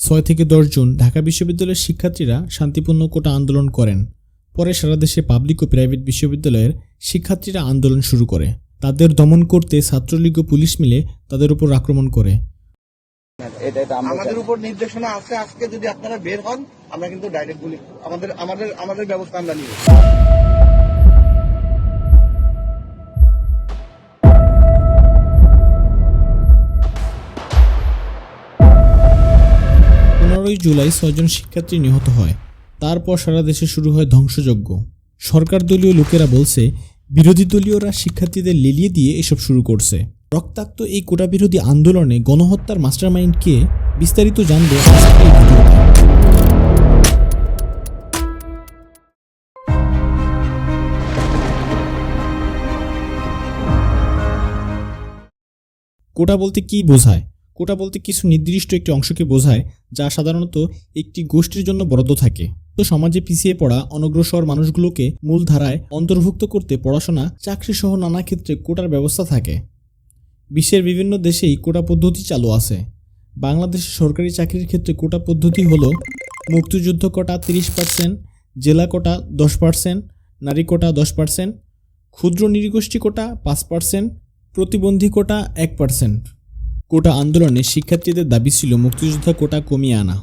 6 থেকে 10 জুন ঢাকা বিশ্ববিদ্যালয়ের শিক্ষার্থীরা শান্তিপূর্ণ কোটা আন্দোলন করেন। পরে সারা দেশে পাবলিক ও প্রাইভেট বিশ্ববিদ্যালয়ের শিক্ষার্থীরা আন্দোলন শুরু করে। তাদের দমন করতে ছাত্রলীগ ও পুলিশ মিলে তাদের উপর আক্রমণ করে। আমাদের উপর নির্দেশনা আছে, আজকে যদি আপনারা বের হন আমরা কিন্তু ডাইরেক্ট গুলি আমাদের ব্যবস্থা আমরা নিব। 15 জুলাই 6 জন শিক্ষার্থী নিহত হয়। তারপর সারা দেশে শুরু হয় ধ্বংসযজ্ঞ। সরকার দলীয় লোকেরা বলছে বিরোধী দলীয়রা শিক্ষার্থীদের লেলিয়ে দিয়ে এসব শুরু করছে। রক্তাক্ত এই কোটা বিরোধী আন্দোলনে গণহত্যার মাস্টারমাইন্ড কে, বিস্তারিত জানবো আজকের এই ভিডিওতে। কোটা বলতে কি বোঝায়? কোটা বলতে কিছু নির্দিষ্ট একটি অংশকে বোঝায় যা সাধারণত একটি গোষ্ঠীর জন্য বরাদ্দ থাকে। তো সমাজে পিছিয়ে পড়া অনগ্রসর মানুষগুলোকে মূলধারায় অন্তর্ভুক্ত করতে পড়াশোনা, চাকরি সহ নানা ক্ষেত্রে কোটার ব্যবস্থা থাকে। বিশ্বের বিভিন্ন দেশেই কোটা পদ্ধতি চালু আছে। বাংলাদেশের সরকারি চাকরির ক্ষেত্রে কোটা পদ্ধতি হলো মুক্তিযুদ্ধ কোটা 30%, জেলা কোটা 10%, নারী কোটা 10%, ক্ষুদ্র নৃগোষ্ঠী কোটা 5%, প্রতিবন্ধী কোটা 1%। কোটা আন্দোলনে শিক্ষার্থীদের দাবি ছিল মুক্তিযোদ্ধা কোটা কমিয়ে আনা।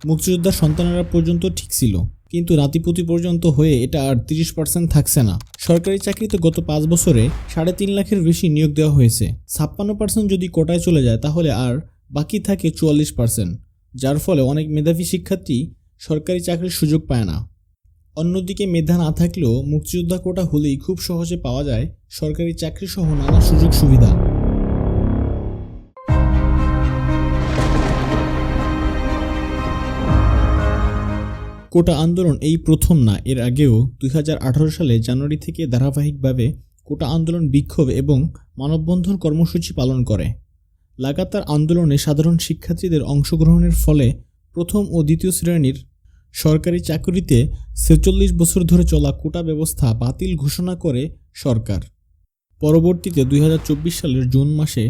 মুক্তিযোদ্ধার সন্তানেরা পর্যন্ত ঠিক ছিল, কিন্তু নাতিপুতি পর্যন্ত হয়ে এটা আর 30% থাকছে না। সরকারি চাকরিতে গত 5 বছরে 3.5 লাখের বেশি নিয়োগ দেওয়া হয়েছে। 56% যদি কোটায় চলে যায় তাহলে আর বাকি থাকে 44%, যার ফলে অনেক মেধাবী শিক্ষার্থী সরকারি চাকরির সুযোগ পায় না। অন্যদিকে মেধা না থাকলেও মুক্তিযোদ্ধা কোটা হলেই খুব সহজে পাওয়া যায় সরকারি চাকরি সহ নানা সুযোগ সুবিধা। কোটা আন্দোলন এই প্রথম না, এর আগেও 2018 সালে জানুয়ারি থেকে ধারাবাহিকভাবে কোটা আন্দোলন, বিক্ষোভ এবং মানববন্ধন কর্মসূচি পালন করে। লাগাতার আন্দোলনে সাধারণ শিক্ষার্থীদের অংশগ্রহণের ফলে প্রথম ও দ্বিতীয় শ্রেণীর সরকারি চাকরিতে 46 বছর ধরে চলা কোটা ব্যবস্থা বাতিল ঘোষণা করে সরকার। পরবর্তীতে 2024 সালের জুন মাসে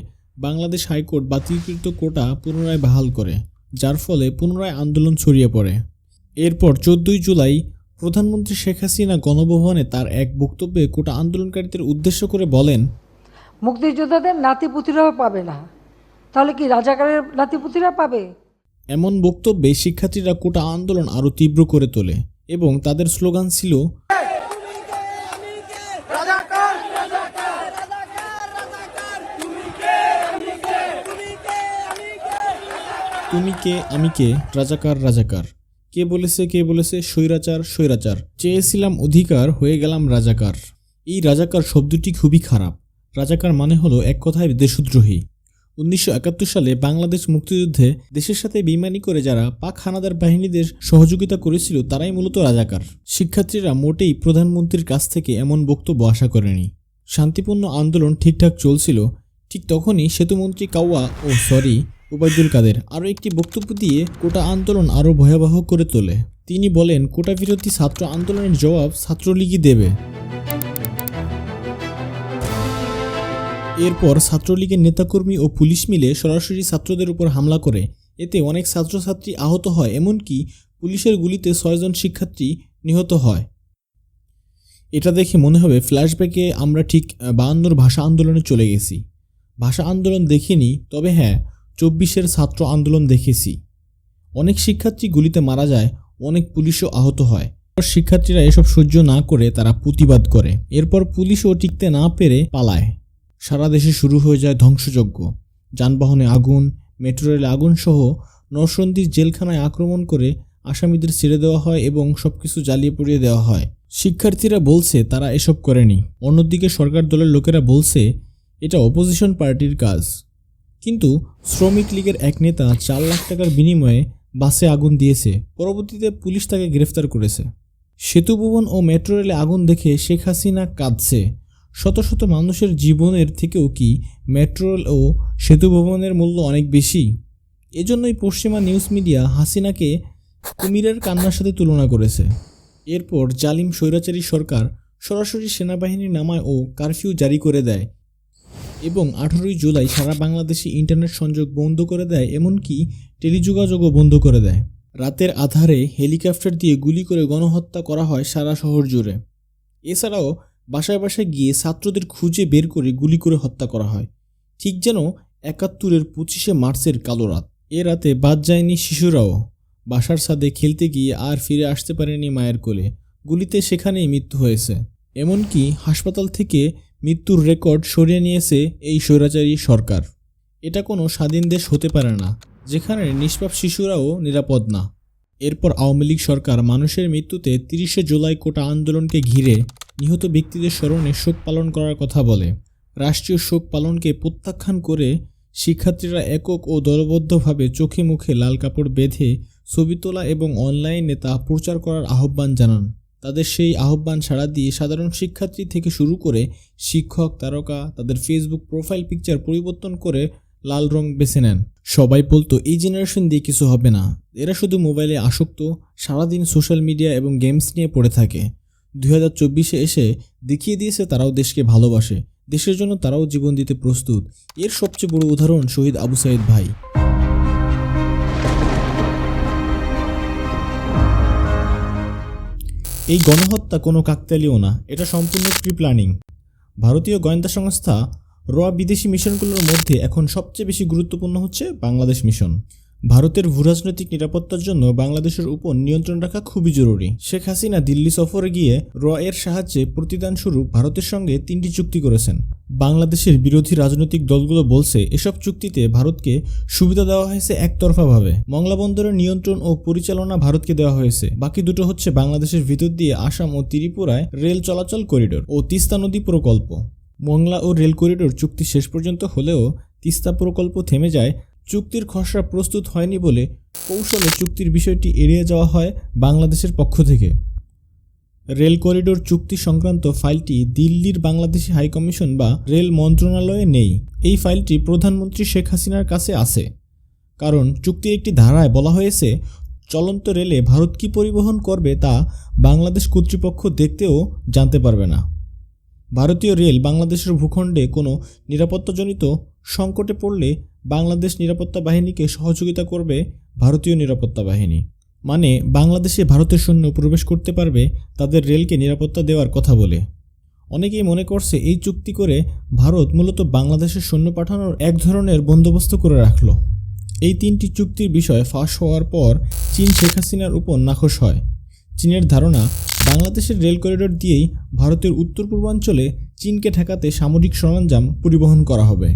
বাংলাদেশ হাইকোর্ট বাতিলকৃত কোটা পুনরায় বহাল করে, যার ফলে পুনরায় আন্দোলন ছড়িয়ে পড়ে। এরপর 14 জুলাই প্রধানমন্ত্রী শেখ হাসিনা গণভবনে তার এক বক্তব্যে কোটা আন্দোলনকারীদের উদ্দেশ্য করে বলেন, মুক্তিযোদ্ধাদের নাতিপুতিরাও পাবে না, তাহলে কি রাজাকারের নাতিপুতিরা পাবে? এমন বক্তব্যে শিক্ষার্থীরা কোটা আন্দোলন আরও তীব্র করে তোলে এবং তাদের স্লোগান ছিল তুমি কে আমি কে, রাজাকার রাজাকার, কে বলেছে স্বৈরাচার স্বৈরাচার, চেয়েছিলাম অধিকার, হয়ে গেলাম রাজাকার। এই রাজাকার শব্দটি খুবই খারাপ। রাজাকার মানে হলো এক কথায় দেশদ্রোহী। 1971 সালে বাংলাদেশ মুক্তিযুদ্ধে দেশের সাথে বেইমানি করে যারা পাক হানাদার বাহিনীদের সহযোগিতা করেছিল তারাই মূলত রাজাকার। শিক্ষার্থীরা মোটেই প্রধানমন্ত্রীর কাছ থেকে এমন বক্তব্য আশা করেনি। শান্তিপূর্ণ আন্দোলন ঠিকঠাক চলছিল, ঠিক তখনই সেতুমন্ত্রী ওবায়দুল কাদের আরও একটি বক্তব্য দিয়ে কোটা আন্দোলন আরও ভয়াবহ করে তোলে। তিনি বলেন, কোটা বিরোধী ছাত্র আন্দোলনের জবাব ছাত্রলীগই দেবে। এরপর ছাত্রলীগের নেতাকর্মী ও পুলিশ মিলে সরাসরি ছাত্রদের উপর হামলা করে। এতে অনেক ছাত্রছাত্রী আহত হয়, এমনকি পুলিশের গুলিতে 6 জন শিক্ষার্থী নিহত হয়। এটা দেখে মনে হবে ফ্ল্যাশব্যাকে আমরা ঠিক 52 ভাষা আন্দোলনে চলে গেছি। ভাষা আন্দোলন দেখিনি, তবে হ্যাঁ 24-এর ছাত্র আন্দোলন দেখেছি। অনেক শিক্ষার্থী গুলিতে মারা যায়, অনেক পুলিশও আহত হয়। শিক্ষার্থীরা এসব সহ্য না করে তারা প্রতিবাদ করে। এরপর পুলিশও টিকতে না পেরে পালায়। সারা দেশে শুরু হয়ে যায় ধ্বংসযজ্ঞ। যানবাহনে আগুন, মেট্রো রেলে আগুন সহ নরসিংদীর জেলখানায় আক্রমণ করে আসামিদের ছেড়ে দেওয়া হয় এবং সবকিছু জ্বালিয়ে পুড়িয়ে দেওয়া হয়। শিক্ষার্থীরা বলছে তারা এসব করেনি। অন্যদিকে সরকার দলের লোকেরা বলছে এটা অপোজিশন পার্টির কাজ। কিন্তু শ্রমিক লীগের এক নেতা 4 লাখ টাকার বিনিময়ে বাসে আগুন দিয়েছে। পরবর্তীতে পুলিশ তাকে গ্রেফতার করেছে। সেতু ভবন ও মেট্রো রেলে আগুন দেখে শেখ হাসিনা কাঁদছে। শত শত মানুষের জীবনের থেকেও কি মেট্রো রেল ও সেতু ভবনের মূল্য অনেক বেশি? এজন্যই পশ্চিমা নিউজ মিডিয়া হাসিনাকে কুমিরের কান্নার সাথে তুলনা করেছে। এরপর জালিম স্বৈরাচারী সরকার সরাসরি সেনাবাহিনী নামায় ও কারফিউ জারি করে দেয়। এবং 18 জুলাই সারা বাংলাদেশে ইন্টারনেট সংযোগ বন্ধ করে দেয়, এমনকি টেলিযোগাযোগও বন্ধ করে দেয়। রাতের আধারে হেলিকপ্টার দিয়ে গুলি করে গণহত্যা করা হয় সারা শহর জুড়ে। এছাড়াও বাসায় বাসায় গিয়ে ছাত্রদের খুঁজে বের করে গুলি করে হত্যা করা হয়, ঠিক যেন 71-এর 25শে মার্চের কালো রাত। এ রাতে বাদ যায়নি শিশুরাও। বাসার ছাদে খেলতে গিয়ে আর ফিরে আসতে পারেনি মায়ের কোলে, গুলিতে সেখানেই মৃত্যু হয়েছে। এমনকি হাসপাতাল থেকে মৃত্যুর রেকর্ড সরিয়ে নিয়েছে এই স্বৈরাচারী সরকার। এটা কোনো স্বাধীন দেশ হতে পারে না যেখানে নিষ্পাপ শিশুরাও নিরাপদ না। এরপর আওয়ামী লীগ সরকার মানুষের মৃত্যুতে 30শে জুলাই কোটা আন্দোলনকে ঘিরে নিহত ব্যক্তিদের স্মরণে শোক পালন করার কথা বলে। রাষ্ট্রীয় শোক পালনকে প্রত্যাখ্যান করে শিক্ষার্থীরা একক ও দলবদ্ধভাবে চোখে মুখে লাল কাপড় বেঁধে ছবি তোলা এবং অনলাইনে তা প্রচার করার আহ্বান জানান। তাদের সেই আহ্বান সাড়া দিয়ে সাধারণ শিক্ষার্থী থেকে শুরু করে শিক্ষক, তারকা তাদের ফেসবুক প্রোফাইল পিকচার পরিবর্তন করে লাল রং বেছে নেন। সবাই বলতো এই জেনারেশন দিয়ে কিছু হবে না, এরা শুধু মোবাইলে আসক্ত, সারাদিন সোশ্যাল মিডিয়া এবং গেমস নিয়ে পড়ে থাকে। 2024-এ এসে দেখিয়ে দিয়েছে তারাও দেশকে ভালোবাসে, দেশের জন্য তারাও জীবন দিতে প্রস্তুত। এর সবচেয়ে বড় উদাহরণ শহীদ আবু সাঈদ ভাই। এই গণহত্যা কোনো কাকতালীয় না, এটা সম্পূর্ণ প্রি প্ল্যানিং। ভারতীয় গোয়েন্দা সংস্থা বিদেশি মিশনগুলোর মধ্যে এখন সবচেয়ে বেশি গুরুত্বপূর্ণ হচ্ছে বাংলাদেশ মিশন। ভারতের ভূরাজনৈতিক নিরাপত্তার জন্য বাংলাদেশের উপর নিয়ন্ত্রণ রাখা খুবই জরুরি। শেখ হাসিনা দিল্লি সফরে গিয়ে এর সাহায্যে প্রতিদান স্বরূপ ভারতের সঙ্গে 3টি চুক্তি করেছেন। বাংলাদেশের বিরোধী রাজনৈতিক দলগুলো বলছে এসব চুক্তিতে ভারতকে সুবিধা দেওয়া হয়েছে একতরফাভাবে। মংলা বন্দরের নিয়ন্ত্রণ ও পরিচালনা ভারতকে দেওয়া হয়েছে, বাকি দুটো হচ্ছে বাংলাদেশের ভিতর দিয়ে আসাম ও ত্রিপুরায় রেল চলাচল করিডোর ও তিস্তা নদী প্রকল্প। মংলা ও রেল করিডোর চুক্তি শেষ পর্যন্ত হলেও তিস্তা প্রকল্প থেমে যায়। চুক্তির খসড়া প্রস্তুত হয়নি বলে কৌশলে চুক্তির বিষয়টি এড়িয়ে যাওয়া হয় বাংলাদেশের পক্ষ থেকে। রেল করিডোর চুক্তি সংক্রান্ত ফাইলটি দিল্লির বাংলাদেশি হাইকমিশন বা রেল মন্ত্রণালয়ে নেই। এই ফাইলটি প্রধানমন্ত্রী শেখ হাসিনার কাছে আছে, কারণ চুক্তির একটি ধারায় বলা হয়েছে চলন্ত রেলে ভারত কী পরিবহন করবে তা বাংলাদেশ কর্তৃপক্ষ দেখতেও জানতে পারবে না। ভারতীয় রেল বাংলাদেশের ভূখণ্ডে কোনো নিরাপত্তাজনিত সংকটে পড়লে বাংলাদেশ নিরাপত্তা বাহিনীকে সহযোগিতা করবে ভারতীয় নিরাপত্তা বাহিনী। মানে বাংলাদেশে ভারতের সৈন্য প্রবেশ করতে পারবে তাদের রেলকে নিরাপত্তা দেওয়ার কথা বলে। অনেকেই মনে করছে এই চুক্তি করে ভারত মূলত বাংলাদেশের সৈন্য পাঠানোর এক ধরনের বন্দোবস্ত করে রাখল। এই 3টি চুক্তির বিষয় ফাঁস হওয়ার পর চীন শেখ হাসিনার উপর নাখোশ হয়। চীনের ধারণা বাংলাদেশের রেল করিডোর দিয়েই ভারতের উত্তর পূর্বাঞ্চলে চীনকে ঠেকাতে সামরিক সরঞ্জাম পরিবহন করা হবে।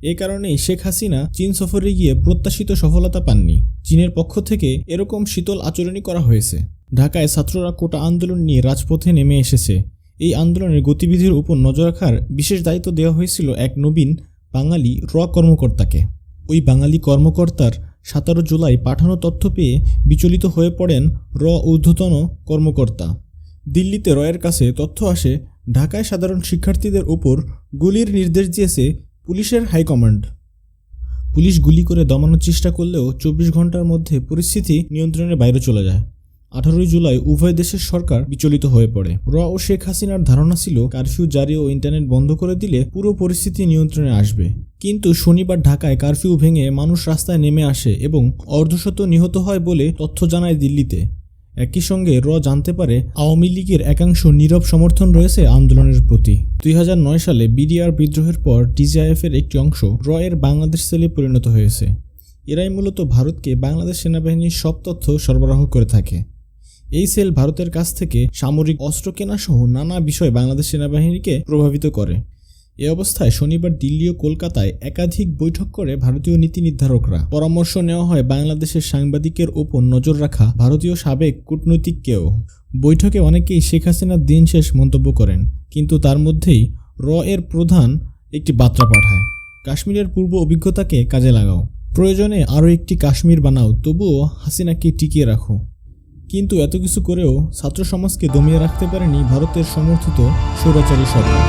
এ কারণেই শেখ হাসিনা চীন সফরে গিয়ে প্রত্যাশিত সফলতা পাননি। চীনের পক্ষ থেকে এরকম শীতল আচরণই করা হয়েছে। ঢাকায় ছাত্ররা কোটা আন্দোলন নিয়ে রাজপথে নেমে এসেছে। এই আন্দোলনের গতিবিধির উপর নজর রাখার বিশেষ দায়িত্ব দেওয়া হয়েছিল এক নবীন বাঙালি কর্মকর্তাকে। ওই বাঙালি কর্মকর্তার 17 জুলাই পাঠানো তথ্য পেয়ে বিচলিত হয়ে পড়েন ঊর্ধ্বতন কর্মকর্তা। দিল্লিতে এর কাছে তথ্য আসে ঢাকায় সাধারণ শিক্ষার্থীদের উপর গুলির নির্দেশ দিয়েছে পুলিশের হাইকমান্ড। পুলিশ গুলি করে দমানোর চেষ্টা করলেও 24 ঘন্টার মধ্যে পরিস্থিতি নিয়ন্ত্রণের বাইরে চলে যায়। 18 জুলাই উভয় দেশের সরকার বিচলিত হয়ে পড়ে। ও শেখ হাসিনার ধারণা ছিল কারফিউ জারি ও ইন্টারনেট বন্ধ করে দিলে পুরো পরিস্থিতি নিয়ন্ত্রণে আসবে। কিন্তু শনিবার ঢাকায় কারফিউ ভেঙে মানুষ রাস্তায় নেমে আসে এবং অর্ধশত নিহত হয় বলে তথ্য জানায় দিল্লিতে। একই সঙ্গে জানতে পারে আওয়ামী লীগের একাংশ নীরব সমর্থন রয়েছে আন্দোলনের প্রতি। 2009 সালে বিডিআর বিদ্রোহের পর ডিজিআইএফের একটি অংশ এর বাংলাদেশ সেলে পরিণত হয়েছে। এরাই মূলত ভারতকে বাংলাদেশ সেনাবাহিনীর সব তথ্য সরবরাহ করে থাকে। এই সেল ভারতের কাছ থেকে সামরিক অস্ত্র কেনা সহ নানা বিষয় বাংলাদেশ সেনাবাহিনীকে প্রভাবিত করে। এ অবস্থায় শনিবার দিল্লি ও কলকাতায় একাধিক বৈঠক করে ভারতীয় নীতি নির্ধারকরা। পরামর্শ নেওয়া হয় বাংলাদেশের সাংবাদিকের ওপর নজর রাখা ভারতীয় সাবেক কূটনৈতিককেও। বৈঠকে অনেকেই শেখ হাসিনার দিন শেষ মন্তব্য করেন, কিন্তু তার মধ্যেই এর প্রধান একটি বার্তা পাঠায়, কাশ্মীরের পূর্ব অভিজ্ঞতাকে কাজে লাগাও, প্রয়োজনে আরও একটি কাশ্মীর বানাও, তবুও হাসিনাকে টিকিয়ে রাখো। কিন্তু এত কিছু করেও ছাত্র সমাজকে দমিয়ে রাখতে পারেনি ভারতের সমর্থিত স্বৈরাচারী সরকার।